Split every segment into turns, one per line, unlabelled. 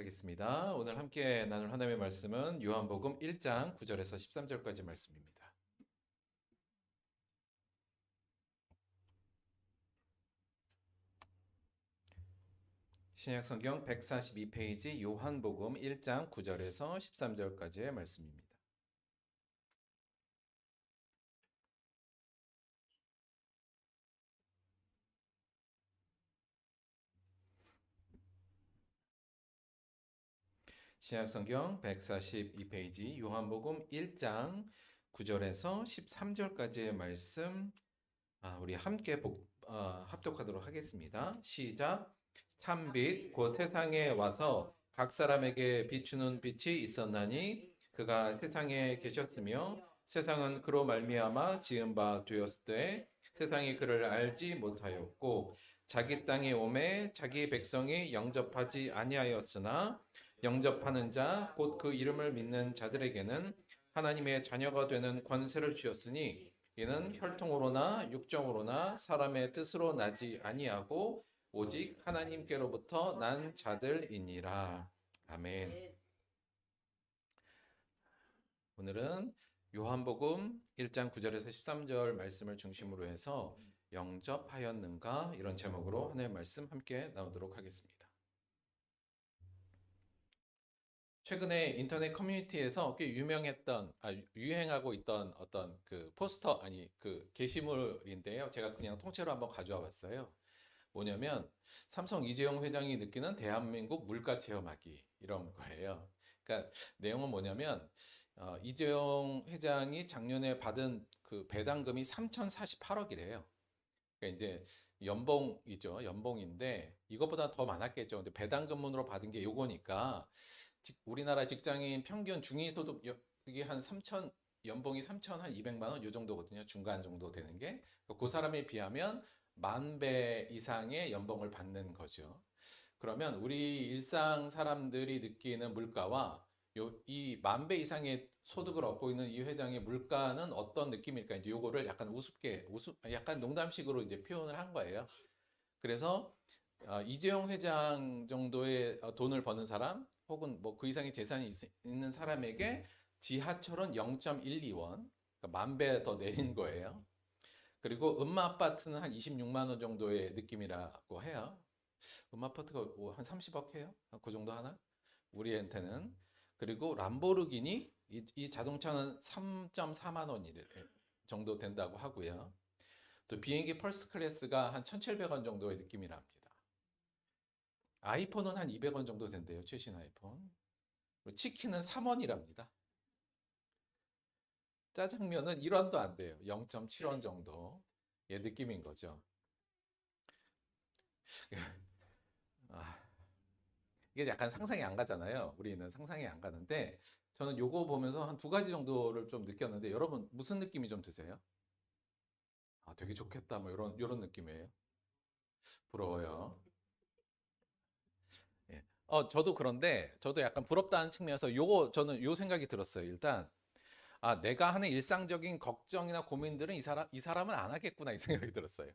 시작하겠습니다. 오늘 함께 나눌 하나님의 말씀은 요한복음 1장 9절에서 13절까지 말씀입니다. 신약성경 142페이지 요한복음 1장 9절에서 13절까지의 말씀입니다. 신약성경 142페이지 요한복음 1장 9절에서 13절까지의 말씀 우리 함께 합독하도록 하겠습니다. 시작. 참빛 곧 세상에 와서 각 사람에게 비추는 빛이 있었나니 그가 세상에 계셨으며 세상은 그로 말미암아 지은 바 되었으되 세상이 그를 알지 못하였고 자기 땅에 오매 자기 백성이 영접하지 아니하였으나 영접하는 자 곧 그 이름을 믿는 자들에게는 하나님의 자녀가 되는 권세를 주었으니 이는 혈통으로나 육정으로나 사람의 뜻으로 나지 아니하고 오직 하나님께로부터 난 자들이니라. 아멘. 오늘은 요한복음 1장 9절에서 13절 말씀을 중심으로 해서 영접하였는가 이런 제목으로 하나님의 말씀 함께 나누도록 하겠습니다. 최근에 인터넷 커뮤니티에서 꽤 유행하고 있던 어떤 그 포스터, 그 게시물인데요. 제가 그냥 통째로 한번 가져와 봤어요. 뭐냐면, 삼성 이재용 회장이 느끼는 대한민국 물가 체험하기, 이런 거예요. 그러니까 내용은 뭐냐면, 이재용 회장이 작년에 받은 그 배당금이 3,048억이래요. 그러니까 이제 연봉이죠. 연봉인데, 이것보다 더 많았겠죠. 근데 배당금으로 받은 게 요거니까, 우리나라 직장인 평균 중위소득이 한 3천 연봉이 3,200만 원 요 정도거든요. 중간 정도 되는 게. 그 사람에 비하면 10,000배 이상의 연봉을 받는 거죠. 그러면 우리 일상 사람들이 느끼는 물가와 이 10,000배 이상의 소득을 얻고 있는 이 회장의 물가는 어떤 느낌일까? 이제 요거를 약간 약간 농담식으로 이제 표현을 한 거예요. 그래서 이재용 회장 정도의 돈을 버는 사람 혹은 뭐 그 이상의 재산이 있는 사람에게 지하철은 0.12원, 그러니까 10,000배 더 내린 거예요. 그리고 음마 아파트는 한 26만 원 정도의 느낌이라고 해요. 음마 아파트가 뭐한 30억 해요? 그 정도 하나? 우리한테는. 그리고 람보르기니 이 자동차는 3.4만 원 정도 된다고 하고요. 또 비행기 퍼스트 클래스가 한 1,700원 정도의 느낌이랍니다. 아이폰은 한 200원 정도 된대요. 최신 아이폰. 치킨은 3원이랍니다. 짜장면은 1원도 안 돼요. 0.7원 정도의 느낌인 거죠. 아, 이게 약간 상상이 안 가잖아요. 우리는 상상이 안 가는데 저는 요거 보면서 한 두 가지 정도를 좀 느꼈는데 여러분 무슨 느낌이 좀 드세요? 되게 좋겠다 뭐 이런 느낌이에요. 부러워요. 예. 저도 그런데 저도 약간 부럽다는 측면에서 저는 요 생각이 들었어요. 일단 내가 하는 일상적인 걱정이나 고민들은 이 사람은 안 하겠구나 이 생각이 들었어요.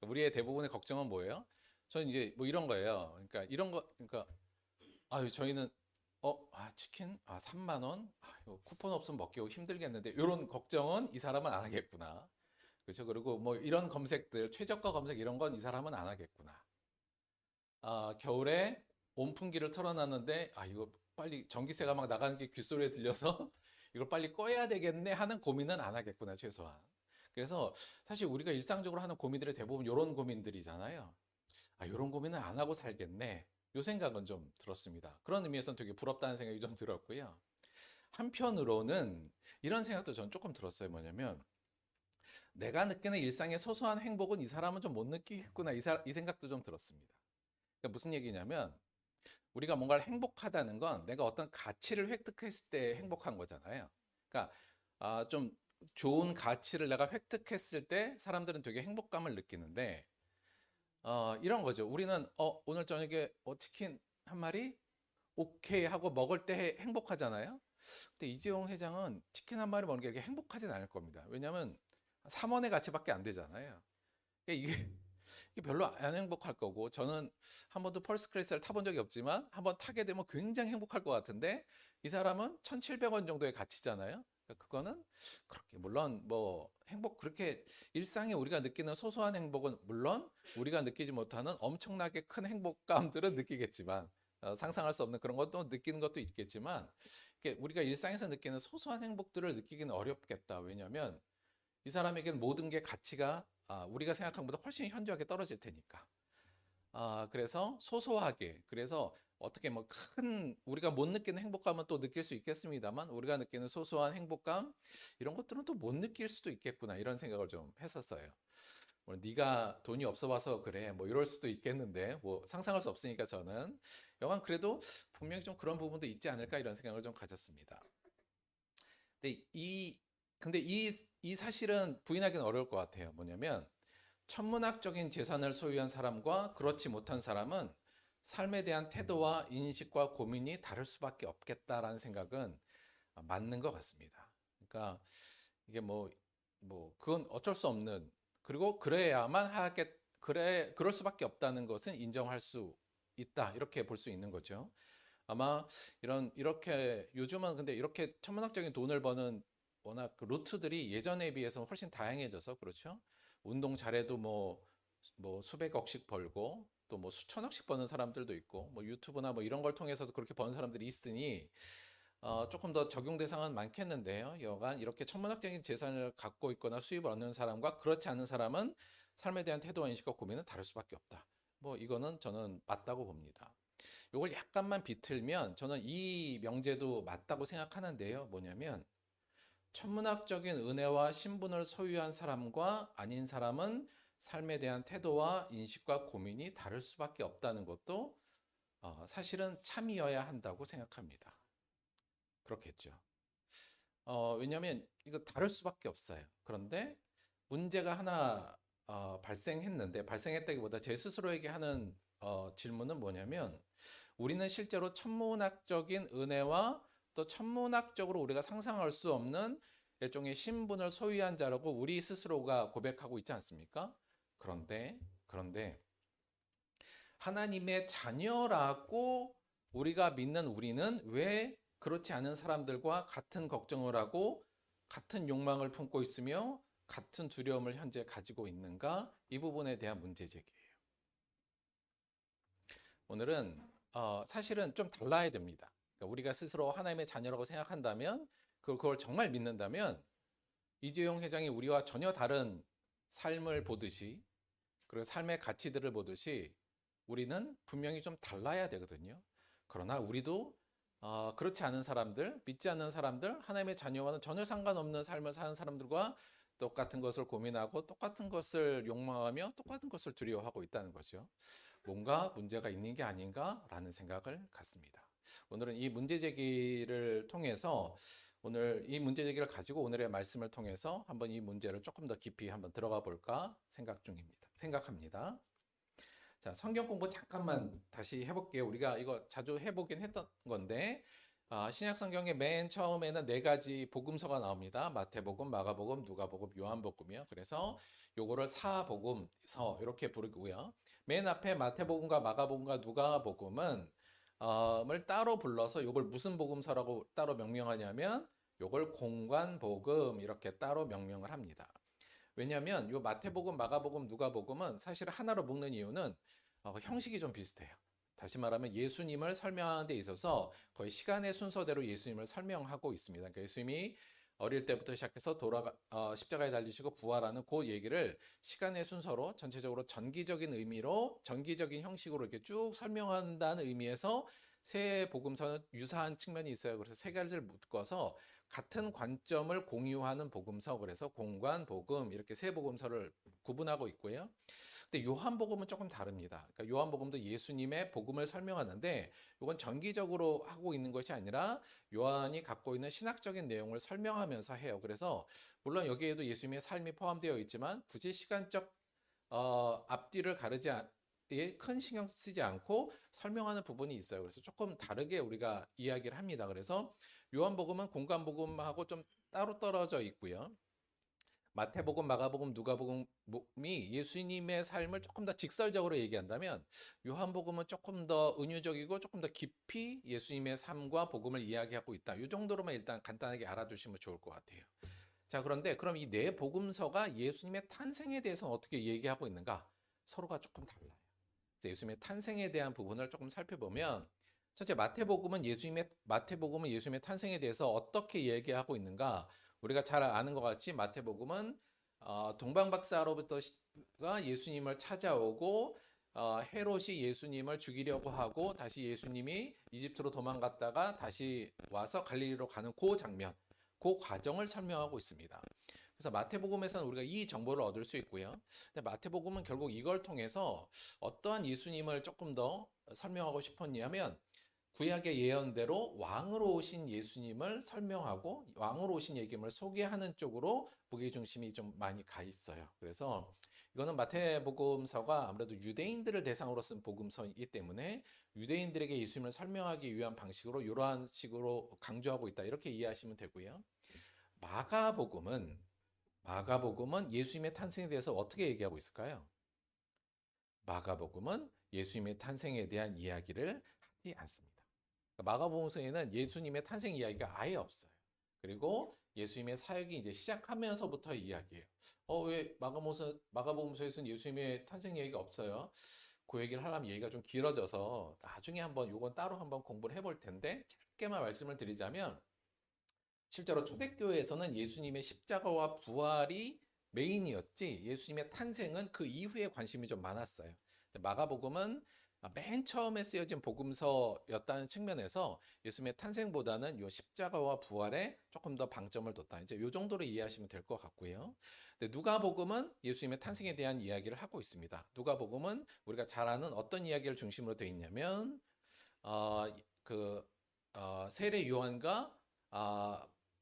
우리의 대부분의 걱정은 뭐예요? 저는 이제 뭐 이런 거예요. 그러니까 그러니까 저희는 치킨 3만 원, 이거 쿠폰 없으면 먹기 힘들겠는데 이런 걱정은 이 사람은 안 하겠구나. 그렇죠. 그리고 뭐 이런 검색들 최저가 검색 이런 건 이 사람은 안 하겠구나. 겨울에 온풍기를 틀어놨는데 이거 빨리 전기세가 막 나가는 게 귓소리에 들려서 이걸 빨리 꺼야 되겠네 하는 고민은 안 하겠구나 최소한. 그래서 사실 우리가 일상적으로 하는 고민들의 대부분 이런 고민들이잖아요. 이런 고민은 안 하고 살겠네. 요 생각은 좀 들었습니다. 그런 의미에서는 되게 부럽다는 생각이 좀 들었고요. 한편으로는 이런 생각도 전 조금 들었어요. 뭐냐면 내가 느끼는 일상의 소소한 행복은 이 사람은 좀 못 느끼겠구나 이 생각도 좀 들었습니다. 그러니까 무슨 얘기냐면 우리가 뭔가를 행복하다는 건 내가 어떤 가치를 획득했을 때 행복한 거잖아요. 그러니까 좀 좋은 가치를 내가 획득했을 때 사람들은 되게 행복감을 느끼는데 이런 거죠. 우리는 오늘 저녁에 치킨 한 마리 오케이 하고 먹을 때 행복하잖아요. 근데 이재용 회장은 치킨 한 마리 먹는 게 이렇게 행복하진 않을 겁니다. 왜냐하면 3원의 가치밖에 안 되잖아요. 그러니까 이게 이게 별로 안 행복할 거고, 저는 한 번도 펄스 클래스를 타본 적이 없지만 한번 타게 되면 굉장히 행복할 것 같은데, 이 사람은 1,700원 정도의 가치잖아요. 그러니까 그거는 그렇게 물론 뭐 행복, 그렇게 일상에 우리가 느끼는 소소한 행복은 물론 우리가 느끼지 못하는 엄청나게 큰 행복감들은 느끼겠지만, 상상할 수 없는 그런 것도 느끼는 것도 있겠지만, 이게 우리가 일상에서 느끼는 소소한 행복들을 느끼기는 어렵겠다. 왜냐하면 이 사람에게는 모든 게 가치가 우리가 생각한 것보다 훨씬 현저하게 떨어질 테니까. 그래서 소소하게, 그래서 어떻게 뭐 큰 우리가 못 느끼는 행복감은 또 느낄 수 있겠습니다만, 우리가 느끼는 소소한 행복감 이런 것들은 또 못 느낄 수도 있겠구나, 이런 생각을 좀 했었어요. 뭐 네가 돈이 없어 봐서 그래, 뭐 이럴 수도 있겠는데, 뭐 상상할 수 없으니까 저는 여간 그래도 분명히 좀 그런 부분도 있지 않을까, 이런 생각을 좀 가졌습니다. 근데 이 사실은 부인하기는 어려울 것 같아요. 뭐냐면 천문학적인 재산을 소유한 사람과 그렇지 못한 사람은 삶에 대한 태도와 인식과 고민이 다를 수밖에 없겠다라는 생각은 맞는 것 같습니다. 그러니까 이게 그건 어쩔 수 없는, 그리고 그래야만 그럴 수밖에 없다는 것은 인정할 수 있다, 이렇게 볼 수 있는 거죠. 아마 이렇게 요즘은 근데 이렇게 천문학적인 돈을 버는 워낙 그 루트들이 예전에 비해서 훨씬 다양해져서 그렇죠. 운동 잘해도 뭐 수백억씩 벌고 또 뭐 수천억씩 버는 사람들도 있고, 뭐 유튜브나 뭐 이런 걸 통해서도 그렇게 버는 사람들이 있으니 조금 더 적용 대상은 많겠는데요. 여간 이렇게 천문학적인 재산을 갖고 있거나 수입을 얻는 사람과 그렇지 않은 사람은 삶에 대한 태도와 인식과 고민은 다를 수밖에 없다. 뭐 이거는 저는 맞다고 봅니다. 이걸 약간만 비틀면 저는 이 명제도 맞다고 생각하는데요. 뭐냐면 천문학적인 은혜와 신분을 소유한 사람과 아닌 사람은 삶에 대한 태도와 인식과 고민이 다를 수밖에 없다는 것도 사실은 참이어야 한다고 생각합니다. 그렇겠죠. 왜냐하면 이거 다를 수밖에 없어요. 그런데 문제가 하나 발생했다기보다 제 스스로에게 하는 질문은 뭐냐면, 우리는 실제로 천문학적인 은혜와 또 천문학적으로 우리가 상상할 수 없는 일종의 신분을 소유한 자라고 우리 스스로가 고백하고 있지 않습니까? 그런데 하나님의 자녀라고 우리가 믿는 우리는 왜 그렇지 않은 사람들과 같은 걱정을 하고 같은 욕망을 품고 있으며 같은 두려움을 현재 가지고 있는가? 이 부분에 대한 문제 제기예요. 오늘은 사실은 좀 달라야 됩니다. 그러니까 우리가 스스로 하나님의 자녀라고 생각한다면, 그걸 정말 믿는다면 이재용 회장이 우리와 전혀 다른 삶을 보듯이, 그리고 삶의 가치들을 보듯이 우리는 분명히 좀 달라야 되거든요. 그러나 우리도 그렇지 않은 사람들, 믿지 않는 사람들, 하나님의 자녀와는 전혀 상관없는 삶을 사는 사람들과 똑같은 것을 고민하고 똑같은 것을 욕망하며 똑같은 것을 두려워하고 있다는 거죠. 뭔가 문제가 있는 게 아닌가라는 생각을 갖습니다. 오늘은 이 문제 제기를 통해서 오늘 이 문제 제기를 가지고 오늘의 말씀을 통해서 한번 이 문제를 조금 더 깊이 한번 들어가 볼까 생각합니다. 자, 성경 공부 잠깐만 다시 해볼게요. 우리가 이거 자주 해보긴 했던 건데, 신약 성경의 맨 처음에는 네 가지 복음서가 나옵니다. 마태복음, 마가복음, 누가복음, 요한복음이요. 그래서 요거를 사복음서 이렇게 부르고요. 맨 앞에 마태복음과 마가복음과 누가복음은 을 따로 불러서 요걸 무슨 복음서라고 따로 명명하냐면 요걸 공관복음 이렇게 따로 명명을 합니다. 왜냐하면 요 마태복음, 마가복음, 누가복음은 사실 하나로 묶는 이유는 형식이 좀 비슷해요. 다시 말하면 예수님을 설명하는 데 있어서 거의 시간의 순서대로 예수님을 설명하고 있습니다. 그러니까 예수님이 어릴 때부터 시작해서 십자가에 달리시고 부활하는 그 얘기를 시간의 순서로 전체적으로 전기적인 의미로, 전기적인 형식으로 이렇게 쭉 설명한다는 의미에서 세 복음서는 유사한 측면이 있어요. 그래서 세 가지를 묶어서 같은 관점을 공유하는 복음서, 그래서 공관, 복음 이렇게 세 복음서를 구분하고 있고요. 근데 요한복음은 조금 다릅니다. 그러니까 요한복음도 예수님의 복음을 설명하는데 이건 정기적으로 하고 있는 것이 아니라 요한이 갖고 있는 신학적인 내용을 설명하면서 해요. 그래서 물론 여기에도 예수님의 삶이 포함되어 있지만 굳이 시간적 앞뒤를 가르지 큰 신경 쓰지 않고 설명하는 부분이 있어요. 그래서 조금 다르게 우리가 이야기를 합니다. 그래서 요한복음은 공관복음하고 좀 따로 떨어져 있고요. 마태복음, 마가복음, 누가복음이 예수님의 삶을 조금 더 직설적으로 얘기한다면 요한복음은 조금 더 은유적이고 조금 더 깊이 예수님의 삶과 복음을 이야기하고 있다. 이 정도로만 일단 간단하게 알아두시면 좋을 것 같아요. 자, 그런데 그럼 이 네 복음서가 예수님의 탄생에 대해서 어떻게 얘기하고 있는가? 서로가 조금 달라요. 그래서 예수님의 탄생에 대한 부분을 조금 살펴보면 첫째 마태복음은 예수님의 탄생에 대해서 어떻게 얘기하고 있는가? 우리가 잘 아는 것 같이 마태복음은 동방박사로부터가 예수님을 찾아오고 헤롯이 예수님을 죽이려고 하고 다시 예수님이 이집트로 도망갔다가 다시 와서 갈릴리로 가는 그 장면, 그 과정을 설명하고 있습니다. 그래서 마태복음에서는 우리가 이 정보를 얻을 수 있고요. 근데 마태복음은 결국 이걸 통해서 어떠한 예수님을 조금 더 설명하고 싶었냐면 구약의 예언대로 왕으로 오신 예수님을 설명하고 왕으로 오신 예수님을 소개하는 쪽으로 무게중심이 좀 많이 가 있어요. 그래서 이거는 마태복음서가 아무래도 유대인들을 대상으로 쓴 복음서이기 때문에 유대인들에게 예수님을 설명하기 위한 방식으로 이러한 식으로 강조하고 있다. 이렇게 이해하시면 되고요. 마가복음은 예수님의 탄생에 대해서 어떻게 얘기하고 있을까요? 마가복음은 예수님의 탄생에 대한 이야기를 하지 않습니다. 마가복음서에는 예수님의 탄생 이야기가 아예 없어요. 그리고 예수님의 사역이 이제 시작하면서부터 이야기해요. 왜 마가복음서에서는 예수님의 탄생 이야기가 없어요? 그 얘기를 하려면 얘기가 좀 길어져서 나중에 한번 요건 따로 한번 공부를 해볼 텐데 짧게만 말씀을 드리자면 실제로 초대교회에서는 예수님의 십자가와 부활이 메인이었지 예수님의 탄생은 그 이후에 관심이 좀 많았어요. 마가복음은 맨 처음에 쓰여진 복음서였다는 측면에서 예수님의 탄생보다는 요 십자가와 부활에 조금 더 방점을 뒀다. 이제 요 정도로 이해하시면 될 것 같고요. 근데 누가복음은 예수님의 탄생에 대한 이야기를 하고 있습니다. 누가복음은 우리가 잘 아는 어떤 이야기를 중심으로 되어 있냐면 어, 그 세례 요한과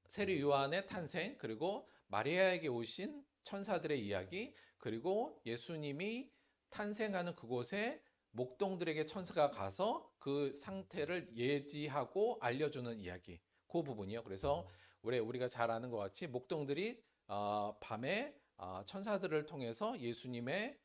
세례 요한의 탄생 그리고 마리아에게 오신 천사들의 이야기 그리고 예수님이 탄생하는 그곳에 목동들에게 천사가 가서 그 상태를 예지하고 알려주는 이야기 그 부분이요. 그래서 우리가 잘 아는 것 같이 목동들이 밤에 천사들을 통해서 예수님의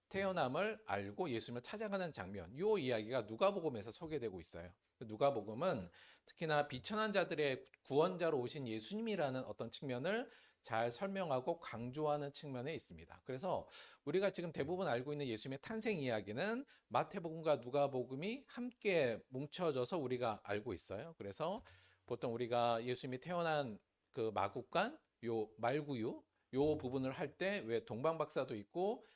태어남을 알고 예수님을 찾아가는 장면 이 이야기가 누가복음에서 소개되고 있어요. 누가복음은 특히나 비천한 자들의 구원자로 오신 예수님이라는 어떤 측면을 잘 설명하고 강조하는 측면에 있습니다. 그래서 우리가 지금 대부분 알고 있는 예수님의 탄생 이야기는 마태복음과 누가복음이 함께 뭉쳐져서 우리가 알고 있어요. 그래서 보통 우리가 예수님이 태어난 그 마국간, 요 말구유, 요 부분을 할 때 왜 동방박사도 있고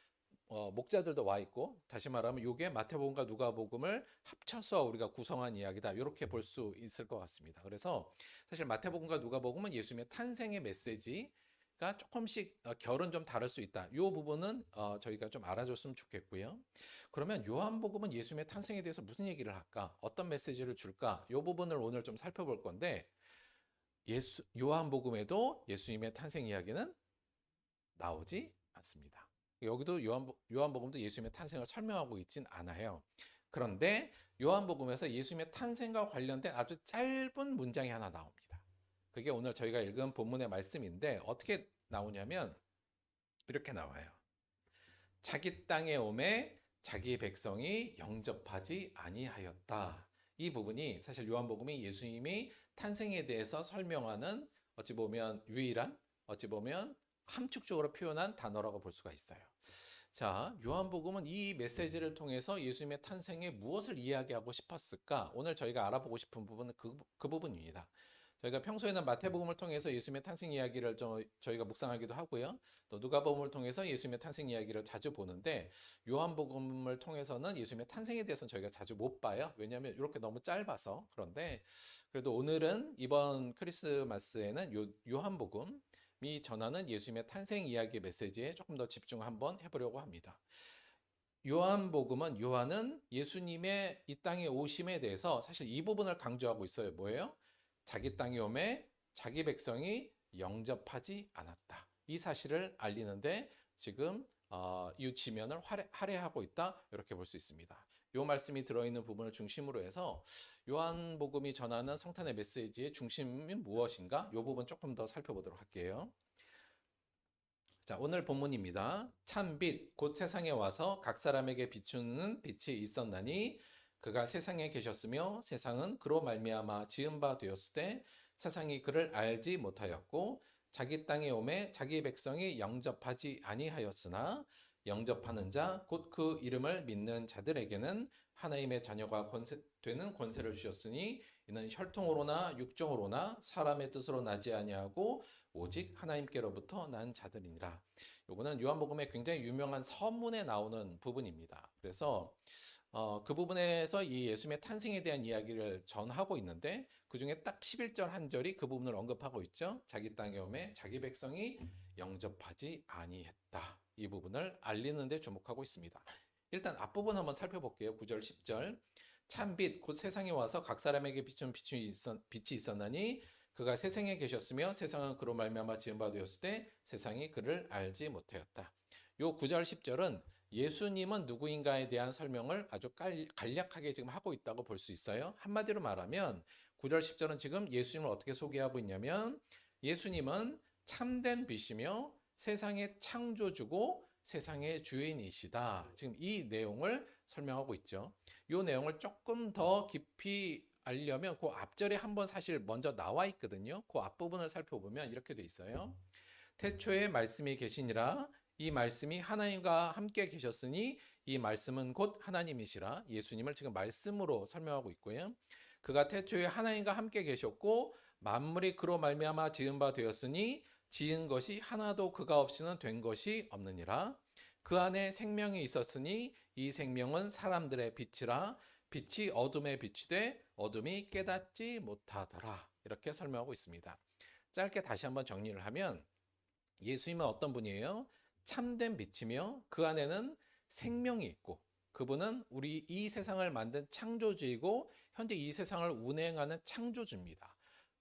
목자들도 와 있고 다시 말하면 이게 마태복음과 누가복음을 합쳐서 우리가 구성한 이야기다 이렇게 볼 수 있을 것 같습니다. 그래서 사실 마태복음과 누가복음은 예수님의 탄생의 메시지가 조금씩 결은 좀 다를 수 있다. 이 부분은 저희가 좀 알아줬으면 좋겠고요. 그러면 요한복음은 예수님의 탄생에 대해서 무슨 얘기를 할까? 어떤 메시지를 줄까? 이 부분을 오늘 좀 살펴볼 건데 요한복음에도 예수님의 탄생 이야기는 나오지 않습니다. 여기도 요한복음도 예수님의 탄생을 설명하고 있진 않아요. 그런데 요한복음에서 예수님의 탄생과 관련된 아주 짧은 문장이 하나 나옵니다. 그게 오늘 저희가 읽은 본문의 말씀인데 어떻게 나오냐면 이렇게 나와요. 자기 땅에 오매 자기 백성이 영접하지 아니하였다. 이 부분이 사실 요한복음이 예수님이 탄생에 대해서 설명하는 어찌 보면 유일한 어찌 보면 함축적으로 표현한 단어라고 볼 수가 있어요. 자, 요한복음은 이 메시지를 통해서 예수님의 탄생에 무엇을 이야기하고 싶었을까? 오늘 저희가 알아보고 싶은 부분은 그 부분입니다. 저희가 평소에는 마태복음을 통해서 예수님의 탄생 이야기를 저희가 묵상하기도 하고요. 또 누가복음을 통해서 예수님의 탄생 이야기를 자주 보는데 요한복음을 통해서는 예수님의 탄생에 대해서는 저희가 자주 못 봐요. 왜냐하면 이렇게 너무 짧아서. 그런데 그래도 오늘은 이번 크리스마스에는 요한복음이 전하는 예수님의 탄생 이야기 메시지에 조금 더 집중 한번 해보려고 합니다. 요한은 예수님의 이 땅에 오심에 대해서 사실 이 부분을 강조하고 있어요. 뭐예요? 자기 땅에 오매 자기 백성이 영접하지 않았다. 이 사실을 알리는데 지금 이 지면을 할애하고 있다. 이렇게 볼 수 있습니다. 이 말씀이 들어있는 부분을 중심으로 해서 요한복음이 전하는 성탄의 메시지의 중심이 무엇인가? 이 부분 조금 더 살펴보도록 할게요. 자, 오늘 본문입니다. 참 빛, 곧 세상에 와서 각 사람에게 비추는 빛이 있었나니 그가 세상에 계셨으며 세상은 그로 말미암아 지은 바 되었을 때 세상이 그를 알지 못하였고 자기 땅에 오매 자기 백성이 영접하지 아니하였으나 영접하는 자, 곧 그 이름을 믿는 자들에게는 하나님의 자녀가 되는 권세를 주셨으니 이는 혈통으로나 육정으로나 사람의 뜻으로 나지 아니하고 오직 하나님께로부터 난 자들이니라. 요거는 요한복음에 굉장히 유명한 서문에 나오는 부분입니다. 그래서 그 부분에서 이 예수님의 탄생에 대한 이야기를 전하고 있는데 그 중에 딱 11절 한 절이 그 부분을 언급하고 있죠. 자기 땅에 오매 자기 백성이 영접하지 아니했다. 이 부분을 알리는 데 주목하고 있습니다. 일단 앞부분 한번 살펴볼게요. 9절, 10절. 참 빛, 곧 세상에 와서 각 사람에게 비춘 빛이 있었나니 그가 세상에 계셨으며 세상은 그로 말미암아 지은 바 되었을 때 세상이 그를 알지 못하였다. 요 9절 10절은 예수님은 누구인가에 대한 설명을 아주 간략하게 지금 하고 있다고 볼 수 있어요. 한마디로 말하면 9절 10절은 지금 예수님을 어떻게 소개하고 있냐면 예수님은 참된 빛이며 세상의 창조주고 세상의 주인이시다. 지금 이 내용을 설명하고 있죠. 이 내용을 조금 더 깊이 알려면 그 앞절에 한번 사실 먼저 나와 있거든요. 그 앞부분을 살펴보면 이렇게 돼 있어요. 태초에 말씀이 계시니라. 이 말씀이 하나님과 함께 계셨으니 이 말씀은 곧 하나님이시라. 예수님을 지금 말씀으로 설명하고 있고요. 그가 태초에 하나님과 함께 계셨고 만물이 그로 말미암아 지은 바 되었으니 지은 것이 하나도 그가 없이는 된 것이 없느니라. 그 안에 생명이 있었으니 이 생명은 사람들의 빛이라. 빛이 어둠에 비추되 어둠이 깨닫지 못하더라. 이렇게 설명하고 있습니다. 짧게 다시 한번 정리를 하면 예수님은 어떤 분이에요? 참된 빛이며 그 안에는 생명이 있고 그분은 우리 이 세상을 만든 창조주이고 현재 이 세상을 운행하는 창조주입니다.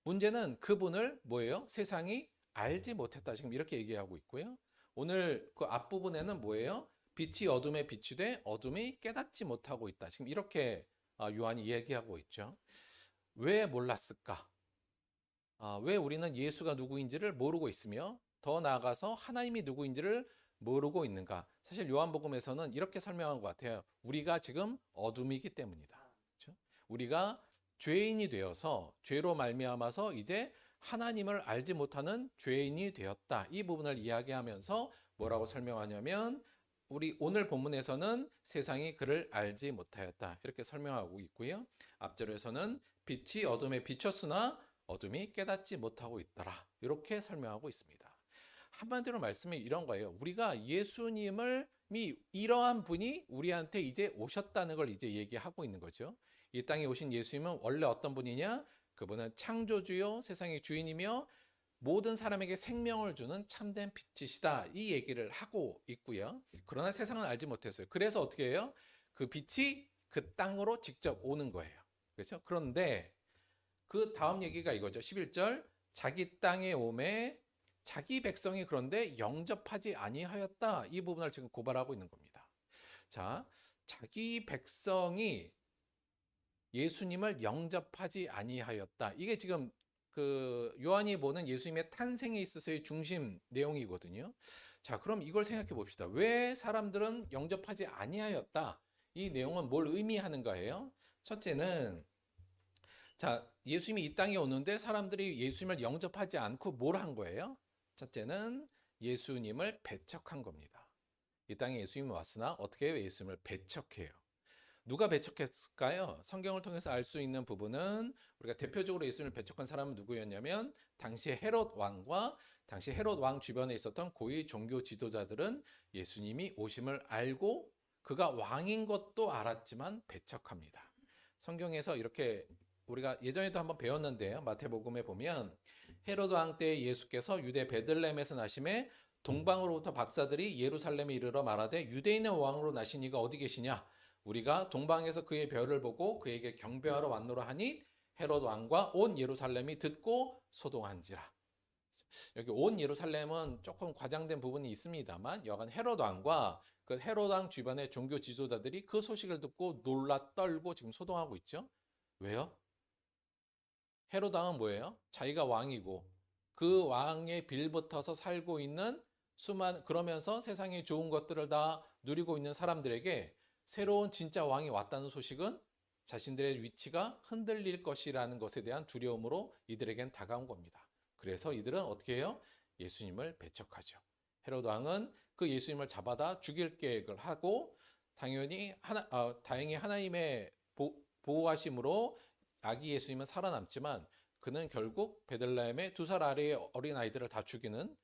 문제는 그분을 뭐예요? 세상이 알지 못했다. 지금 이렇게 얘기하고 있고요. 오늘 그 앞부분에는 뭐예요? 빛이 어둠에 비추되 어둠이 깨닫지 못하고 있다. 지금 이렇게 요한이 얘기하고 있죠. 왜 몰랐을까? 왜 우리는 예수가 누구인지를 모르고 있으며 더 나아가서 하나님이 누구인지를 모르고 있는가? 사실 요한복음에서는 이렇게 설명한 것 같아요. 우리가 지금 어둠이기 때문이다. 그렇죠? 우리가 죄인이 되어서 죄로 말미암아서 이제 하나님을 알지 못하는 죄인이 되었다. 이 부분을 이야기하면서 뭐라고 설명하냐면 우리 오늘 본문에서는 세상이 그를 알지 못하였다. 이렇게 설명하고 있고요. 앞절에서는 빛이 어둠에 비쳤으나 어둠이 깨닫지 못하고 있더라. 이렇게 설명하고 있습니다. 한마디로 말씀이 이런 거예요. 우리가 예수님을 이러한 분이 우리한테 이제 오셨다는 걸 이제 얘기하고 있는 거죠. 이 땅에 오신 예수님은 원래 어떤 분이냐? 그분은 창조주요 세상의 주인이며 모든 사람에게 생명을 주는 참된 빛이시다. 이 얘기를 하고 있고요. 그러나 세상은 알지 못했어요. 그래서 어떻게 해요? 그 빛이 그 땅으로 직접 오는 거예요. 그렇죠? 그런데 그 다음 얘기가 이거죠. 11절 자기 땅에 오매 자기 백성이 그런데 영접하지 아니하였다. 이 부분을 지금 고발하고 있는 겁니다. 자, 자기 백성이 예수님을 영접하지 아니하였다. 이게 지금 그 요한이 보는 예수님의 탄생에 있어서의 중심 내용이거든요. 자, 그럼 이걸 생각해 봅시다. 왜 사람들은 영접하지 아니하였다? 이 내용은 뭘 의미하는가예요? 첫째는 자, 예수님이 이 땅에 오는데 사람들이 예수님을 영접하지 않고 뭘 한 거예요? 첫째는 예수님을 배척한 겁니다. 이 땅에 예수님이 왔으나 어떻게 해요? 예수님을 배척해요. 누가 배척했을까요? 성경을 통해서 알 수 있는 부분은 우리가 대표적으로 예수님을 배척한 사람은 누구였냐면 당시 헤롯 왕과 당시 헤롯 왕 주변에 있었던 고위 종교 지도자들은 예수님이 오심을 알고 그가 왕인 것도 알았지만 배척합니다. 성경에서 이렇게 우리가 예전에도 한번 배웠는데요. 마태복음에 보면 헤롯 왕 때 예수께서 유대 베들레헴에서 나심에 동방으로부터 박사들이 예루살렘에 이르러 말하되 유대인의 왕으로 나신 이가 어디 계시냐? 우리가 동방에서 그의 별을 보고 그에게 경배하러 왔노라 하니 헤롯 왕과 온 예루살렘이 듣고 소동한지라. 여기 온 예루살렘은 조금 과장된 부분이 있습니다만 여간 헤롯 왕과 그 헤롯 왕 주변의 종교 지도자들이 그 소식을 듣고 놀라 떨고 지금 소동하고 있죠. 왜요? 헤롯 왕은 뭐예요? 자기가 왕이고 그 왕의 빌붙어서 살고 있는 그러면서 세상의 좋은 것들을 다 누리고 있는 사람들에게 새로운 진짜 왕이 왔다는 소식은 자신들의 위치가 흔들릴 것이라는 것에 대한 두려움으로 이들에겐 다가온 겁니다. 그래서 이들은 어떻게 해요? 예수님을 배척하죠. 헤롯 왕은 그 예수님을 잡아다 죽일 계획을 하고 다행히 하나님의 보호하심으로 아기 예수님은 살아남지만 그는 결국 베들레헴의 2살 아래의 어린 아이들을 다 죽이는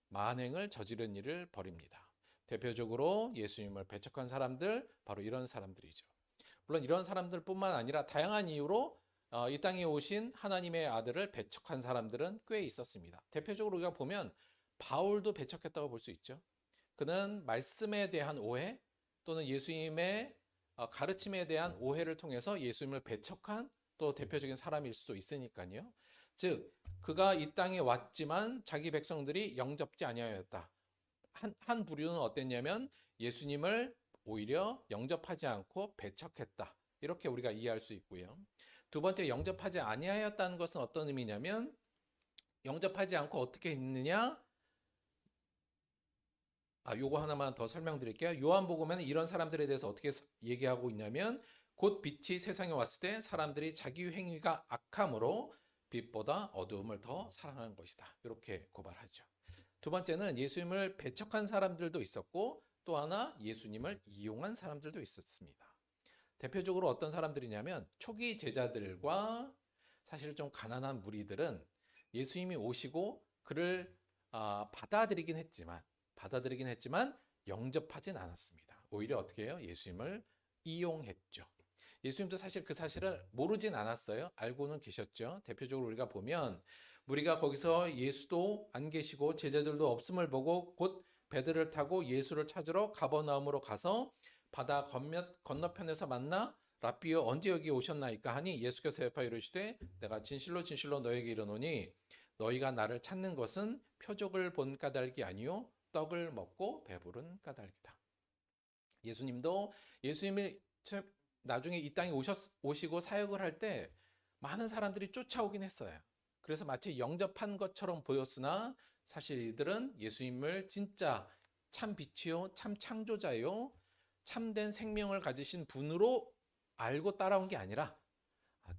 만행을 저지른 일을 벌입니다. 대표적으로 예수님을 배척한 사람들, 바로 이런 사람들이죠. 물론 이런 사람들뿐만 아니라 다양한 이유로 이 땅에 오신 하나님의 아들을 배척한 사람들은 꽤 있었습니다. 대표적으로 우리가 보면 바울도 배척했다고 볼 수 있죠. 그는 말씀에 대한 오해 또는 예수님의 가르침에 대한 오해를 통해서 예수님을 배척한 또 대표적인 사람일 수도 있으니까요. 즉 그가 이 땅에 왔지만 자기 백성들이 영접지 아니하였다. 한 부류는 어땠냐면 예수님을 오히려 영접하지 않고 배척했다. 이렇게 우리가 이해할 수 있고요. 두 번째, 영접하지 아니하였다는 것은 어떤 의미냐면 영접하지 않고 어떻게 했느냐? 요거 하나만 더 설명드릴게요. 요한복음에는 이런 사람들에 대해서 어떻게 얘기하고 있냐면 곧 빛이 세상에 왔을 때 사람들이 자기 행위가 악함으로 빛보다 어두움을 더 사랑한 것이다. 이렇게 고발하죠. 두 번째는 예수님을 배척한 사람들도 있었고 또 하나 예수님을 이용한 사람들도 있었습니다. 대표적으로 어떤 사람들이냐면 초기 제자들과 사실 좀 가난한 무리들은 예수님이 오시고 그를 받아들이긴 했지만 영접하진 않았습니다. 오히려 어떻게 해요? 예수님을 이용했죠. 예수님도 사실 그 사실을 모르진 않았어요. 알고는 계셨죠. 대표적으로 우리가 보면 무리가 거기서 예수도 안 계시고 제자들도 없음을 보고 곧 배들을 타고 예수를 찾으러 가버나움으로 가서 바다 건너편에서 만나 라삐여 언제 여기 오셨나이까 하니 예수께서 대답하여 이르시되 내가 진실로 진실로 너에게 이르노니 너희가 나를 찾는 것은 표적을 본 까닭이 아니요 떡을 먹고 배부른 까닭이다. 예수님이 나중에 이 땅에 오시고 사역을 할 때 많은 사람들이 쫓아오긴 했어요. 그래서 마치 영접한 것처럼 보였으나 사실 이들은 예수님을 진짜 참 빛이요, 참 창조자요, 참된 생명을 가지신 분으로 알고 따라온 게 아니라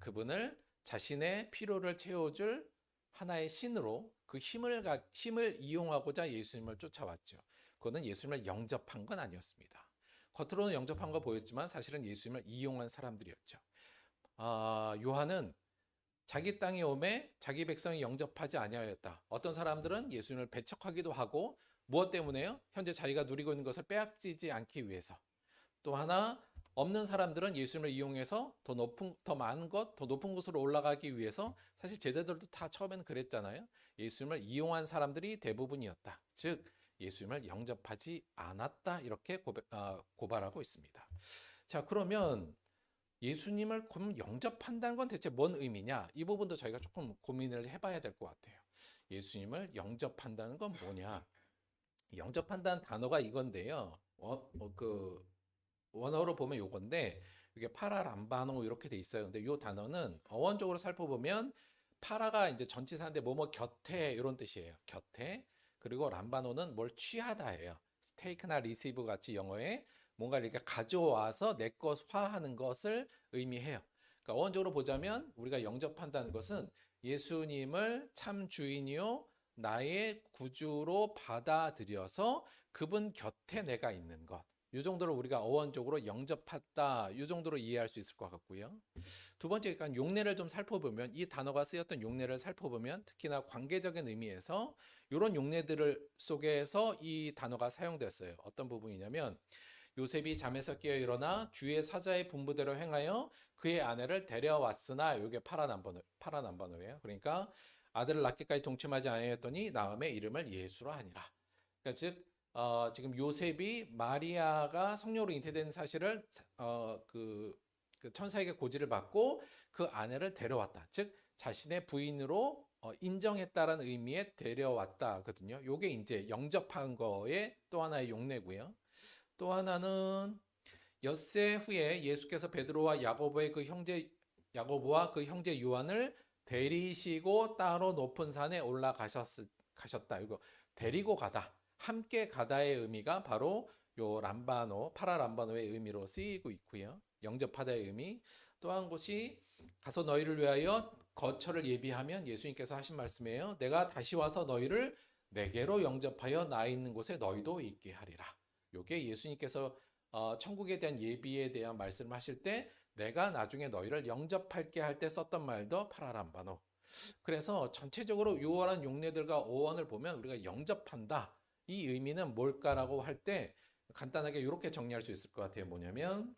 그분을 자신의 필요를 채워줄 하나의 신으로 그 힘을 이용하고자 예수님을 쫓아왔죠. 그거는 예수님을 영접한 건 아니었습니다. 겉으로는 영접한 거 보였지만 사실은 예수님을 이용한 사람들이었죠. 요한은 자기 땅에 오매 자기 백성이 영접하지 아니하였다. 어떤 사람들은 예수님을 배척하기도 하고 무엇 때문에요? 현재 자기가 누리고 있는 것을 빼앗기지 않기 위해서. 또 하나 없는 사람들은 예수님을 이용해서 더 높은 곳으로 올라가기 위해서 사실 제자들도 다 처음에는 그랬잖아요. 예수님을 이용한 사람들이 대부분이었다. 즉 예수님을 영접하지 않았다. 이렇게 고발하고 있습니다. 자, 그러면 예수님을 그럼 영접한다는 건 대체 뭔 의미냐? 이 부분도 저희가 조금 고민을 해봐야 될 것 같아요. 예수님을 영접한다는 건 뭐냐? 영접한다는 단어가 이건데요. 원어로 보면 요건데 이게 파라 람바노 이렇게 돼 있어요. 근데 요 단어는 어원적으로 살펴보면 파라가 이제 전치사인데 뭐뭐 곁에 이런 뜻이에요. 곁에. 그리고 람바노는 뭘 취하다예요. 테이크나 리시브 같이 영어에 뭔가 이렇게 가져와서 내 것화하는 것을 의미해요. 그러니까 어원적으로 보자면 우리가 영접한다는 것은 예수님을 참 주인이요 나의 구주로 받아들여서 그분 곁에 내가 있는 것. 이 정도로 우리가 어원적으로 영접했다. 이 정도로 이해할 수 있을 것 같고요. 두 번째, 그러니까 용례를 좀 살펴보면 이 단어가 쓰였던 용례를 살펴보면 특히나 관계적인 의미에서 이런 용례들 속에서 이 단어가 사용됐어요. 어떤 부분이냐면 요셉이 잠에서 깨어 일어나 주의 사자의 분부대로 행하여 그의 아내를 데려왔으나 이게 파라남바노예요. 그러니까 아들을 낳기까지 동침하지 아니하였더니 나음의 이름을 예수로 하니라. 그러니까 즉 지금 요셉이 마리아가 성녀로 잉태된 사실을 그 천사에게 고지를 받고 그 아내를 데려왔다. 즉 자신의 부인으로 인정했다라는 의미의 데려왔다거든요. 요게 이제 영접한 거의 또 하나의 용례고요. 또 하나는 엿새 후에 예수께서 베드로와 야고보와 그 형제 요한을 데리시고 따로 높은 산에 올라가셨다. 이거 데리고 가다. 함께 가다의 의미가 바로 요 람바노, 파라 람바노의 의미로 쓰이고 있고요. 영접하다의 의미. 또 한 곳이 가서 너희를 위하여 거처를 예비하면 예수님께서 하신 말씀이에요. 내가 다시 와서 너희를 내게로 영접하여 나 있는 곳에 너희도 있게 하리라. 요게 예수님께서 천국에 대한 예비에 대한 말씀을 하실 때 내가 나중에 너희를 영접할게 할 때 썼던 말도 파라람바노. 그래서 전체적으로 요한 용례들과 오원을 보면 우리가 영접한다. 이 의미는 뭘까라고 할 때 간단하게 이렇게 정리할 수 있을 것 같아요. 뭐냐면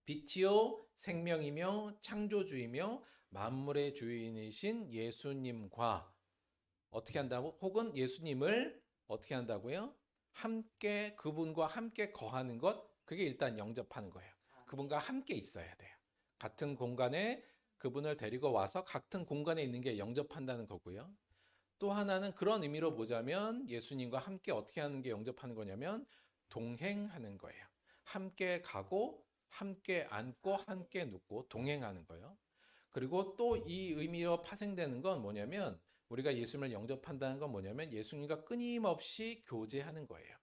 빛이요 생명이며 창조주이며 만물의 주인이신 예수님과 어떻게 한다고? 혹은 예수님을 어떻게 한다고요? 함께 그분과 함께 거하는 것, 그게 일단 영접하는 거예요. 그분과 함께 있어야 돼요. 같은 공간에 그분을 데리고 와서 같은 공간에 있는 게 영접한다는 거고요. 또 하나는 그런 의미로 보자면 예수님과 함께 어떻게 하는 게 영접하는 거냐면 동행하는 거예요. 함께 가고 함께 앉고 함께 눕고 동행하는 거예요. 그리고 또 이 의미로 파생되는 건 뭐냐면 우리가 예수님을 영접한다는 건 뭐냐면 예수님과 끊임없이 교제하는 거예요.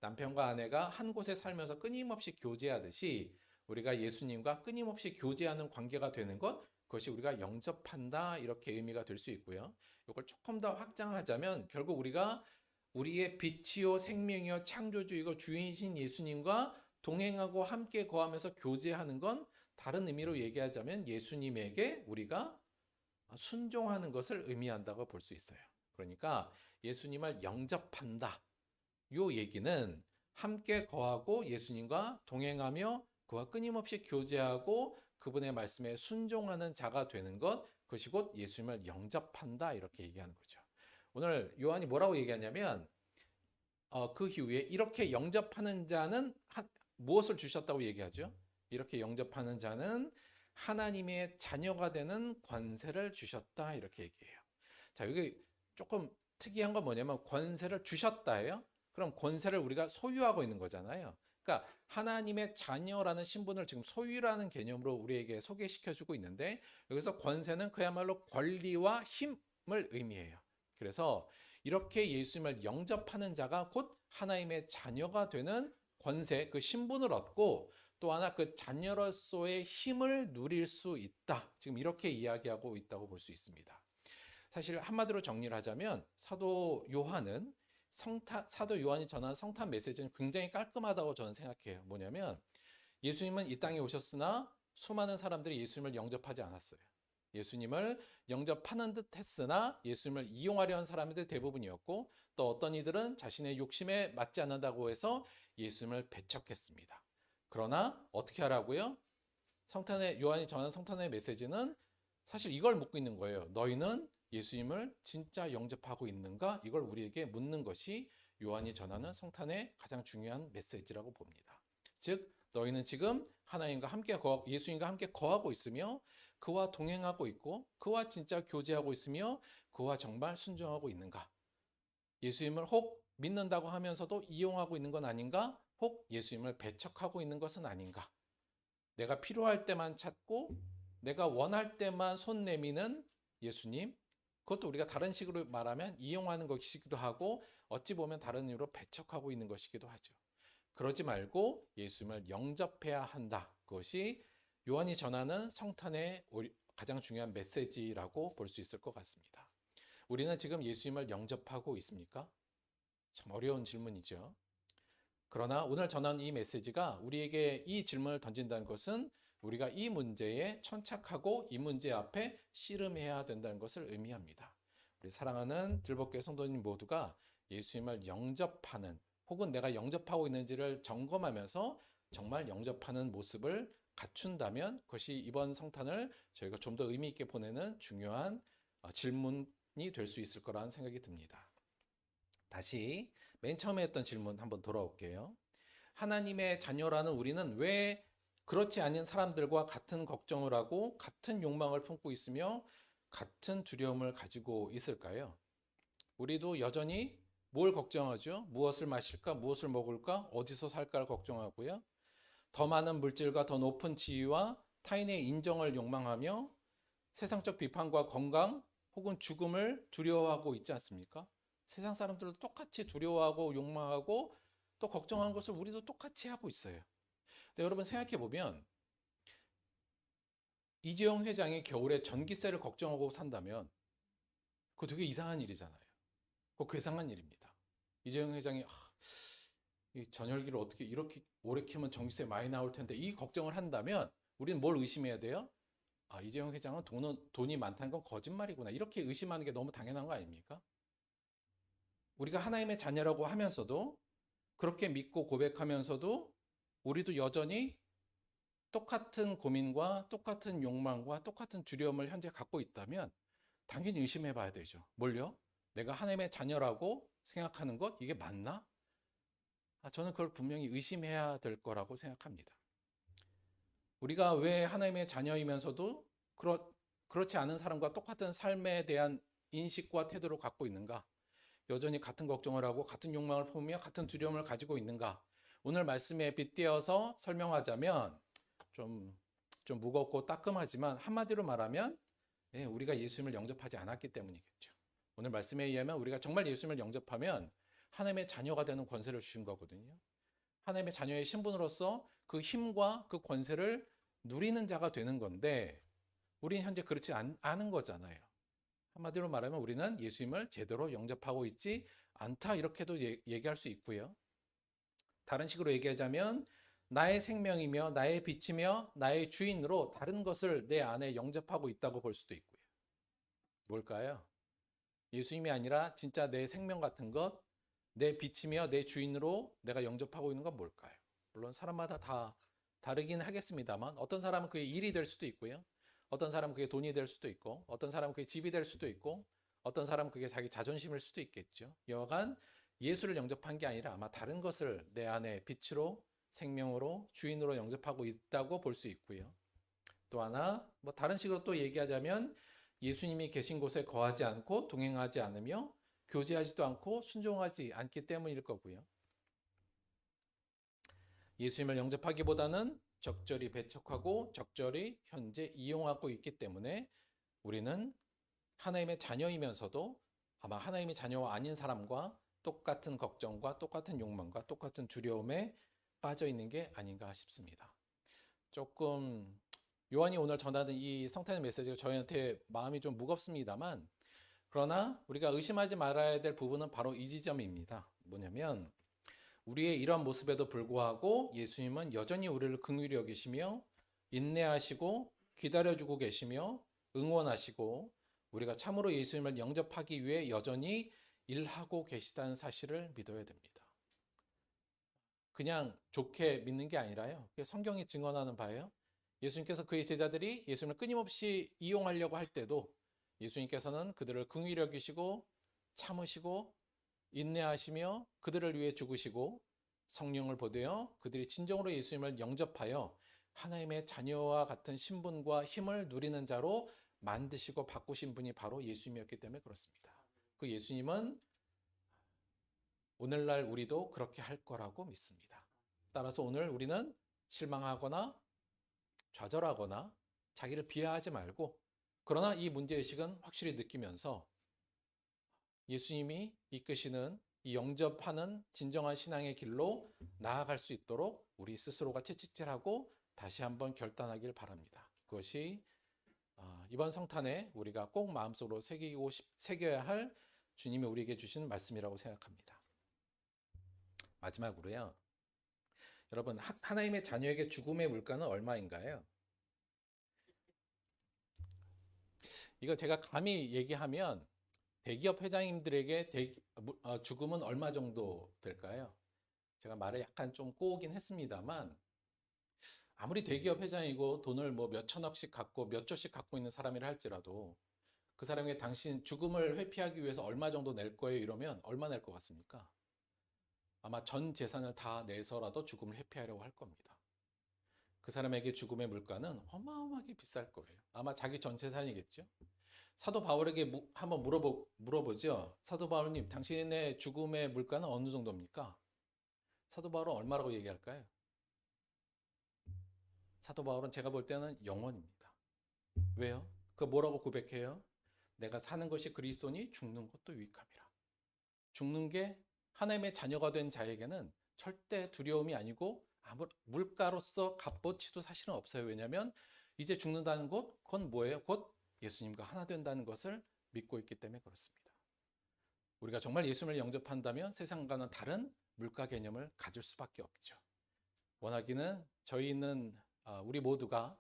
남편과 아내가 한 곳에 살면서 끊임없이 교제하듯이 우리가 예수님과 끊임없이 교제하는 관계가 되는 것, 그것이 우리가 영접한다 이렇게 의미가 될 수 있고요. 이걸 조금 더 확장하자면 결국 우리가 우리의 빛이요 생명이요 창조주이고 주인이신 예수님과 동행하고 함께 거하면서 교제하는 건 다른 의미로 얘기하자면 예수님에게 우리가 순종하는 것을 의미한다고 볼 수 있어요. 그러니까 예수님을 영접한다. 요 얘기는 함께 거하고 예수님과 동행하며 그와 끊임없이 교제하고 그분의 말씀에 순종하는 자가 되는 것, 그것이 곧 예수님을 영접한다 이렇게 얘기하는 거죠. 오늘 요한이 뭐라고 얘기하냐면 그 이후에 이렇게 영접하는 자는 무엇을 주셨다고 얘기하죠? 이렇게 영접하는 자는 하나님의 자녀가 되는 권세를 주셨다 이렇게 얘기해요. 자, 여기 조금 특이한 건 뭐냐면 권세를 주셨다예요. 그럼 권세를 우리가 소유하고 있는 거잖아요. 그러니까 하나님의 자녀라는 신분을 지금 소유라는 개념으로 우리에게 소개시켜주고 있는데 여기서 권세는 그야말로 권리와 힘을 의미해요. 그래서 이렇게 예수님을 영접하는 자가 곧 하나님의 자녀가 되는 권세, 그 신분을 얻고 또 하나 그 자녀로서의 힘을 누릴 수 있다. 지금 이렇게 이야기하고 있다고 볼 수 있습니다. 사실 한마디로 정리를 하자면 사도 요한이 전한 성탄 메시지는 굉장히 깔끔하다고 저는 생각해요. 뭐냐면 예수님은 이 땅에 오셨으나 수많은 사람들이 예수님을 영접하지 않았어요. 예수님을 영접하는 듯 했으나 예수님을 이용하려 한 사람들 대부분이었고 또 어떤 이들은 자신의 욕심에 맞지 않는다고 해서 예수님을 배척했습니다. 그러나 어떻게 하라고요? 요한이 전한 성탄의 메시지는 사실 이걸 묻고 있는 거예요. 너희는 예수님을 진짜 영접하고 있는가? 이걸 우리에게 묻는 것이 요한이 전하는 성탄의 가장 중요한 메시지라고 봅니다. 즉 너희는 지금 하나님과 함께 예수님과 함께 거하고 있으며 그와 동행하고 있고 그와 진짜 교제하고 있으며 그와 정말 순종하고 있는가? 예수님을 혹 믿는다고 하면서도 이용하고 있는 건 아닌가? 혹 예수님을 배척하고 있는 것은 아닌가? 내가 필요할 때만 찾고 내가 원할 때만 손 내미는 예수님, 그것도 우리가 다른 식으로 말하면 이용하는 것이기도 하고 어찌 보면 다른 의미로 배척하고 있는 것이기도 하죠. 그러지 말고 예수님을 영접해야 한다. 그것이 요한이 전하는 성탄의 가장 중요한 메시지라고 볼 수 있을 것 같습니다. 우리는 지금 예수님을 영접하고 있습니까? 참 어려운 질문이죠. 그러나 오늘 전한 이 메시지가 우리에게 이 질문을 던진다는 것은 우리가 이 문제에 천착하고 이 문제 앞에 씨름해야 된다는 것을 의미합니다. 우리 사랑하는 들복교회 성도님 모두가 예수님을 영접하는 혹은 내가 영접하고 있는지를 점검하면서 정말 영접하는 모습을 갖춘다면 그것이 이번 성탄을 저희가 좀 더 의미 있게 보내는 중요한 질문이 될 수 있을 거라는 생각이 듭니다. 다시 맨 처음에 했던 질문 한번 돌아올게요. 하나님의 자녀라는 우리는 왜 그렇지 않은 사람들과 같은 걱정을 하고 같은 욕망을 품고 있으며 같은 두려움을 가지고 있을까요? 우리도 여전히 뭘 걱정하죠? 무엇을 마실까? 무엇을 먹을까? 어디서 살까를 걱정하고요. 더 많은 물질과 더 높은 지위와 타인의 인정을 욕망하며 세상적 비판과 건강 혹은 죽음을 두려워하고 있지 않습니까? 세상 사람들도 똑같이 두려워하고 욕망하고 또 걱정하는 것을 우리도 똑같이 하고 있어요. 근데 여러분 생각해 보면 이재용 회장이 겨울에 전기세를 걱정하고 산다면 그거 되게 이상한 일이잖아요. 그거 괴상한 일입니다. 이재용 회장이 이 전열기를 어떻게 이렇게 오래 키면 전기세 많이 나올 텐데 이 걱정을 한다면 우리는 뭘 의심해야 돼요? 이재용 회장은 돈이 많다는 건 거짓말이구나. 이렇게 의심하는 게 너무 당연한 거 아닙니까? 우리가 하나님의 자녀라고 하면서도 그렇게 믿고 고백하면서도 우리도 여전히 똑같은 고민과 똑같은 욕망과 똑같은 두려움을 현재 갖고 있다면 당연히 의심해 봐야 되죠. 뭘요? 내가 하나님의 자녀라고 생각하는 것 이게 맞나? 저는 그걸 분명히 의심해야 될 거라고 생각합니다. 우리가 왜 하나님의 자녀이면서도 그렇지 않은 사람과 똑같은 삶에 대한 인식과 태도를 갖고 있는가? 여전히 같은 걱정을 하고 같은 욕망을 품으며 같은 두려움을 가지고 있는가? 오늘 말씀에 빗대어서 설명하자면 좀 무겁고 따끔하지만 한마디로 말하면 우리가 예수님을 영접하지 않았기 때문이겠죠. 오늘 말씀에 의하면 우리가 정말 예수님을 영접하면 하나님의 자녀가 되는 권세를 주신 거거든요. 하나님의 자녀의 신분으로서 그 힘과 그 권세를 누리는 자가 되는 건데 우리는 현재 그렇지 않은 거잖아요. 한마디로 말하면 우리는 예수님을 제대로 영접하고 있지 않다 이렇게도 얘기할 수 있고요. 다른 식으로 얘기하자면 나의 생명이며 나의 빛이며 나의 주인으로 다른 것을 내 안에 영접하고 있다고 볼 수도 있고요. 뭘까요? 예수님이 아니라 진짜 내 생명 같은 것, 내 빛이며 내 주인으로 내가 영접하고 있는 건 뭘까요? 물론 사람마다 다 다르긴 하겠습니다만 어떤 사람은 그게 일이 될 수도 있고요. 어떤 사람은 그게 돈이 될 수도 있고 어떤 사람은 그게 집이 될 수도 있고 어떤 사람은 그게 자기 자존심일 수도 있겠죠. 여하간 예수를 영접한 게 아니라 아마 다른 것을 내 안에 빛으로 생명으로 주인으로 영접하고 있다고 볼 수 있고요. 또 하나 다른 식으로 또 얘기하자면 예수님이 계신 곳에 거하지 않고 동행하지 않으며 교제하지도 않고 순종하지 않기 때문일 거고요. 예수님을 영접하기보다는 적절히 배척하고 적절히 현재 이용하고 있기 때문에 우리는 하나님의 자녀이면서도 아마 하나님의 자녀와 아닌 사람과 똑같은 걱정과 똑같은 욕망과 똑같은 두려움에 빠져 있는 게 아닌가 싶습니다. 조금 요한이 오늘 전하는 이 성탄의 메시지가 저희한테 마음이 좀 무겁습니다만 그러나 우리가 의심하지 말아야 될 부분은 바로 이 지점입니다. 뭐냐면 우리의 이런 모습에도 불구하고 예수님은 여전히 우리를 긍휼히 여기시며 인내하시고 기다려주고 계시며 응원하시고 우리가 참으로 예수님을 영접하기 위해 여전히 일하고 계시다는 사실을 믿어야 됩니다. 그냥 좋게 믿는 게 아니라요. 성경이 증언하는 바예요. 예수님께서 그의 제자들이 예수님을 끊임없이 이용하려고 할 때도 예수님께서는 그들을 긍휼히 여기시고 참으시고 인내하시며 그들을 위해 죽으시고 성령을 보내어 그들이 진정으로 예수님을 영접하여 하나님의 자녀와 같은 신분과 힘을 누리는 자로 만드시고 바꾸신 분이 바로 예수님이었기 때문에 그렇습니다. 그 예수님은 오늘날 우리도 그렇게 할 거라고 믿습니다. 따라서 오늘 우리는 실망하거나 좌절하거나 자기를 비하하지 말고 그러나 이 문제의식은 확실히 느끼면서 예수님이 이끄시는 이 영접하는 진정한 신앙의 길로 나아갈 수 있도록 우리 스스로가 채찍질하고 다시 한번 결단하길 바랍니다. 그것이 이번 성탄에 우리가 꼭 마음속으로 새겨야 할 주님이 우리에게 주신 말씀이라고 생각합니다. 마지막으로요. 여러분 하나님의 자녀에게 죽음의 물가는 얼마인가요? 이거 제가 감히 얘기하면 대기업 회장님들에게 죽음은 얼마 정도 될까요? 제가 말을 약간 좀 꼬우긴 했습니다만 아무리 대기업 회장이고 돈을 몇 천억씩 갖고 몇 조씩 갖고 있는 사람이라 할지라도 그 사람에게 당신 죽음을 회피하기 위해서 얼마 정도 낼 거예요 이러면 얼마 낼 것 같습니까? 아마 전 재산을 다 내서라도 죽음을 회피하려고 할 겁니다. 그 사람에게 죽음의 물가는 어마어마하게 비쌀 거예요. 아마 자기 전 재산이겠죠. 사도 바울에게 한번 물어보죠. 사도 바울님, 당신의 죽음의 물가는 어느 정도입니까? 사도 바울은 얼마라고 얘기할까요? 사도 바울은 제가 볼 때는 영원입니다. 왜요? 그 뭐라고 고백해요? 내가 사는 것이 그리스도니 죽는 것도 유익함이라. 죽는 게 하나님의 자녀가 된 자에게는 절대 두려움이 아니고 아무 물가로서 값어치도 사실은 없어요. 왜냐하면 이제 죽는다는 것, 그건 뭐예요? 곧 예수님과 하나 된다는 것을 믿고 있기 때문에 그렇습니다. 우리가 정말 예수님을 영접한다면 세상과는 다른 물가 개념을 가질 수밖에 없죠. 원하기는 저희는 우리 모두가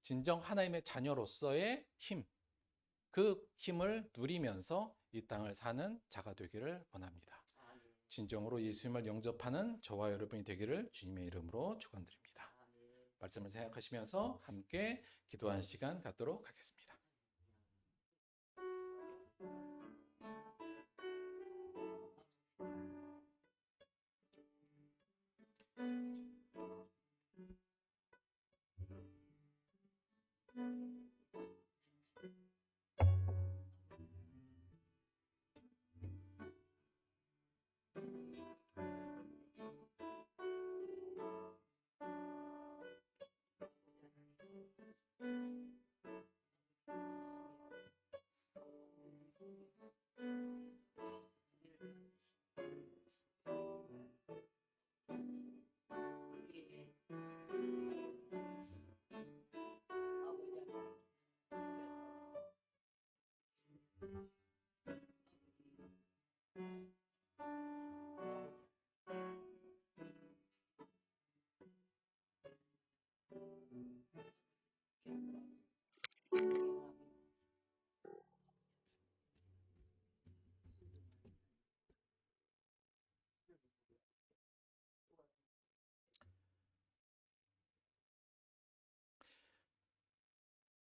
진정 하나님의 자녀로서의 힘, 그 힘을 누리면서 이 땅을 사는 자가 되기를 원합니다. 진정으로 예수님을 영접하는 저와 여러분이 되기를 주님의 이름으로 축원드립니다. 말씀을 생각하시면서 함께 기도하는 시간 갖도록 하겠습니다.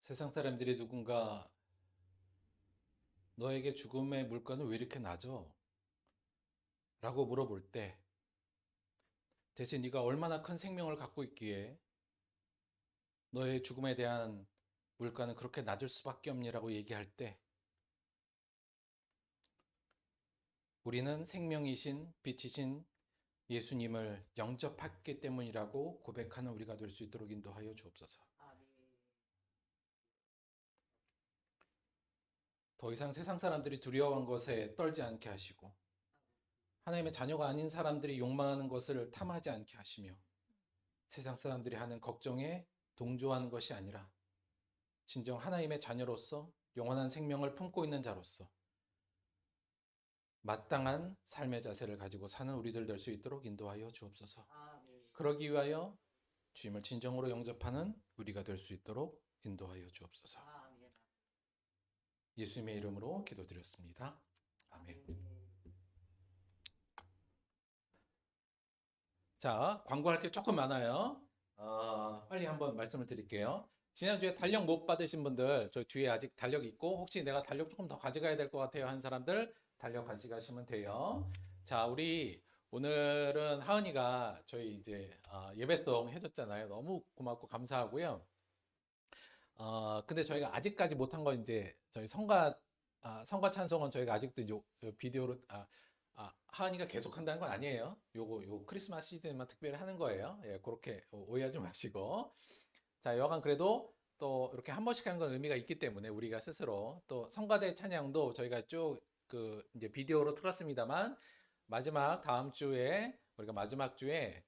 세상 사람들이 누군가 너에게 죽음의 물가는 왜 이렇게 낮아? 라고 물어볼 때 대체 네가 얼마나 큰 생명을 갖고 있기에 너의 죽음에 대한 물가는 그렇게 낮을 수밖에 없니라고 얘기할 때 우리는 생명이신 빛이신 예수님을 영접했기 때문이라고 고백하는 우리가 될 수 있도록 인도하여 주옵소서. 더 이상 세상 사람들이 두려워한 것에 떨지 않게 하시고 하나님의 자녀가 아닌 사람들이 욕망하는 것을 탐하지 않게 하시며 세상 사람들이 하는 걱정에 동조하는 것이 아니라 진정 하나님의 자녀로서 영원한 생명을 품고 있는 자로서 마땅한 삶의 자세를 가지고 사는 우리들 될 수 있도록 인도하여 주옵소서. 그러기 위하여 주님을 진정으로 영접하는 우리가 될 수 있도록 인도하여 주옵소서. 예수님의 이름으로 기도드렸습니다. 아멘. 자, 광고할 게 조금 많아요. 빨리 한번 말씀을 드릴게요. 지난주에 달력 못 받으신 분들, 저 뒤에 아직 달력 있고, 혹시 내가 달력 조금 더 가져가야 될 것 같아요 한 사람들, 달력 가져가시면 돼요. 자, 우리 오늘은 하은이가 저희 이제 예배송 해줬잖아요. 너무 고맙고 감사하고요. 근데 저희가 아직까지 못한 건 이제 저희 성가 찬송은 저희가 아직도 요 비디오로 하은이가 계속 한다는 건 아니에요. 요 크리스마스 시즌만 특별히 하는 거예요. 예, 그렇게 오해하지 마시고. 자, 여간 그래도 또 이렇게 한 번씩 하는 건 의미가 있기 때문에 우리가 스스로 또 성가대 찬양도 저희가 쭉 그 이제 비디오로 틀었습니다만 마지막 다음 주에 우리가 마지막 주에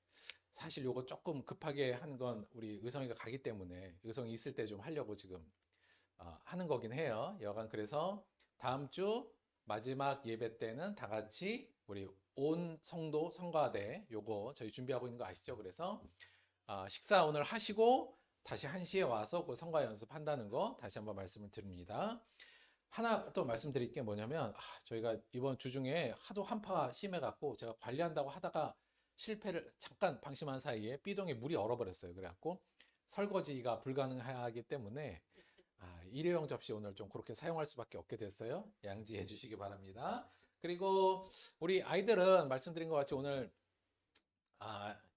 사실 요거 조금 급하게 한 건 우리 의성이가 가기 때문에 의성이 있을 때 좀 하려고 지금 하는 거긴 해요. 여간 그래서 다음 주 마지막 예배 때는 다 같이 우리 온 성도 성가대 요거 저희 준비하고 있는 거 아시죠? 그래서 식사 오늘 하시고 다시 1시에 와서 그 성가 연습한다는 거 다시 한번 말씀을 드립니다. 하나 또 말씀드릴 게 뭐냐면 저희가 이번 주 중에 하도 한파가 심해갖고 제가 관리한다고 하다가 실패를 잠깐 방심한 사이에 B동에 물이 얼어버렸어요. 그래갖고 설거지가 불가능하기 때문에 일회용 접시 오늘 좀 그렇게 사용할 수밖에 없게 됐어요. 양지해 주시기 바랍니다. 그리고 우리 아이들은 말씀드린 것 같이 오늘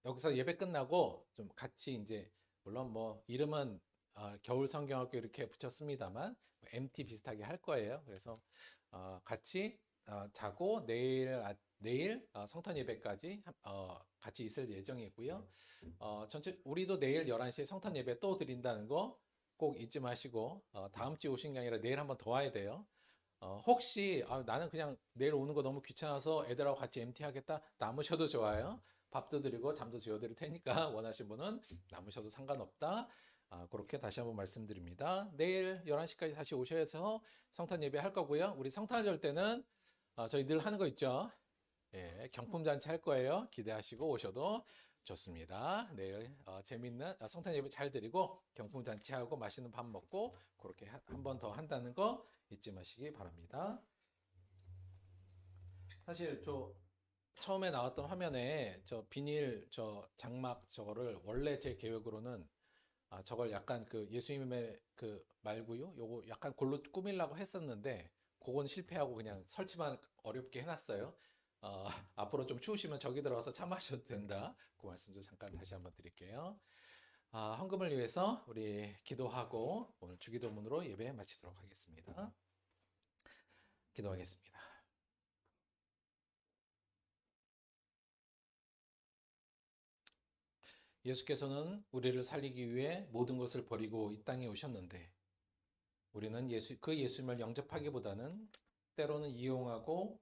여기서 예배 끝나고 좀 같이 이제 물론 뭐 이름은 겨울 성경학교 이렇게 붙였습니다만 MT 비슷하게 할 거예요. 그래서 같이 자고 내일 성탄 예배까지 같이 있을 예정이고요. 전체 우리도 내일 11시에 성탄 예배 또 드린다는 거 꼭 잊지 마시고 다음 주에 오신 게 아니라 내일 한번 더 와야 돼요. 혹시 나는 그냥 내일 오는 거 너무 귀찮아서 애들하고 같이 MT 하겠다 남으셔도 좋아요. 밥도 드리고 잠도 재워드릴 테니까 원하시는 분은 남으셔도 상관없다. 그렇게 다시 한번 말씀드립니다. 내일 11시까지 다시 오셔서 성탄 예배 할 거고요. 우리 성탄절 때는 저희 늘 하는 거 있죠. 예, 경품 잔치 할 거예요. 기대하시고 오셔도 좋습니다. 내일 재밌는 성탄 예배 잘 드리고 경품 잔치하고 맛있는 밥 먹고 그렇게 한 번 더 한다는 거 잊지 마시기 바랍니다. 사실 저 처음에 나왔던 화면에 저 비닐 저 장막 저거를 원래 제 계획으로는 저걸 약간 그 예수님의 그 말구요 요거 약간 골로 꾸밀라고 했었는데 그건 실패하고 그냥 설치만 어렵게 해놨어요. 어, 앞으로 좀 추우시면 저기 들어가서 차 마셔도 된다. 그 말씀 좀 잠깐 다시 한번 드릴게요. 헌금을 위해서 우리 기도하고 오늘 주기도문으로 예배 마치도록 하겠습니다. 기도하겠습니다. 예수께서는 우리를 살리기 위해 모든 것을 버리고 이 땅에 오셨는데 우리는 그 예수님을 영접하기보다는 때로는 이용하고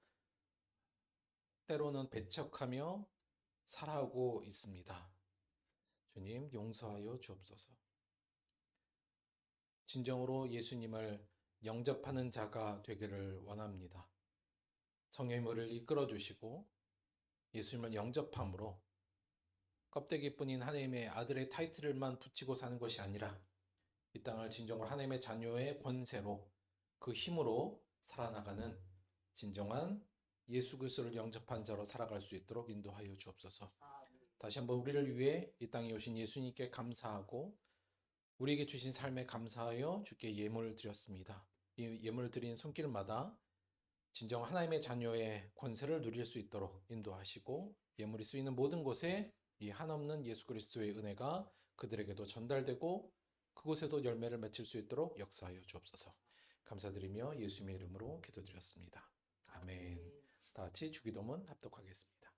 때로는 배척하며 살아오고 있습니다. 주님 용서하여 주옵소서. 진정으로 예수님을 영접하는 자가 되기를 원합니다. 성령의 물을 이끌어 주시고 예수님을 영접함으로 껍데기뿐인 하나님의 아들의 타이틀만 붙이고 사는 것이 아니라 이 땅을 진정으로 하나님의 자녀의 권세로 그 힘으로 살아나가는 진정한 예수 그리스도를 영접한 자로 살아갈 수 있도록 인도하여 주옵소서. 다시 한번 우리를 위해 이 땅에 오신 예수님께 감사하고 우리에게 주신 삶에 감사하여 주께 예물을 드렸습니다. 이 예물을 드린 손길마다 진정 하나님의 자녀의 권세를 누릴 수 있도록 인도하시고 예물이 쓰이는 모든 곳에 이 한없는 예수 그리스도의 은혜가 그들에게도 전달되고 그곳에도 열매를 맺힐 수 있도록 역사하여 주옵소서. 감사드리며 예수님의 이름으로 기도드렸습니다. 아멘. 다 같이 주기도문 합독하겠습니다.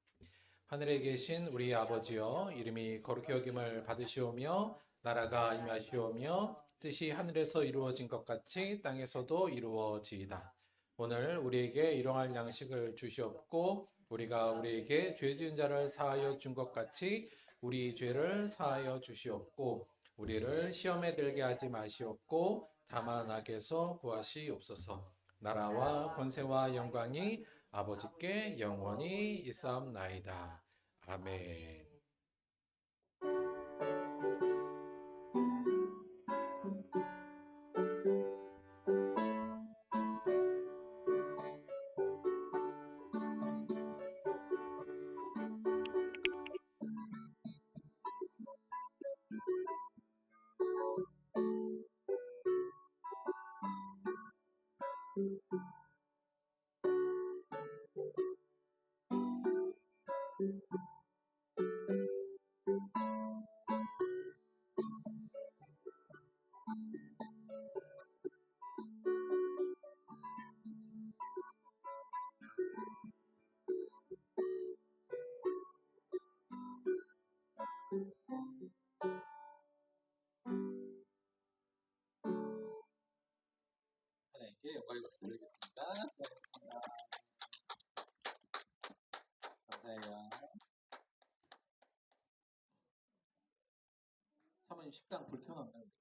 하늘에 계신 우리 아버지여 이름이 거룩히 여김을 받으시오며 나라가 임하시오며 뜻이 하늘에서 이루어진 것 같이 땅에서도 이루어지이다. 오늘 우리에게 일용할 양식을 주시옵고 우리가 우리에게 죄 지은 자를 사하여 준 것 같이 우리 죄를 사하여 주시옵고 우리를 시험에 들게 하지 마시옵고 다만 악에서 구하시옵소서. 나라와 권세와 영광이 아버지께 영원히 있사옵나이다. 아멘. 하나님께 영광의 박수를 드리겠습니다. 감사해요. 사모님 식당 불 켜놨나요?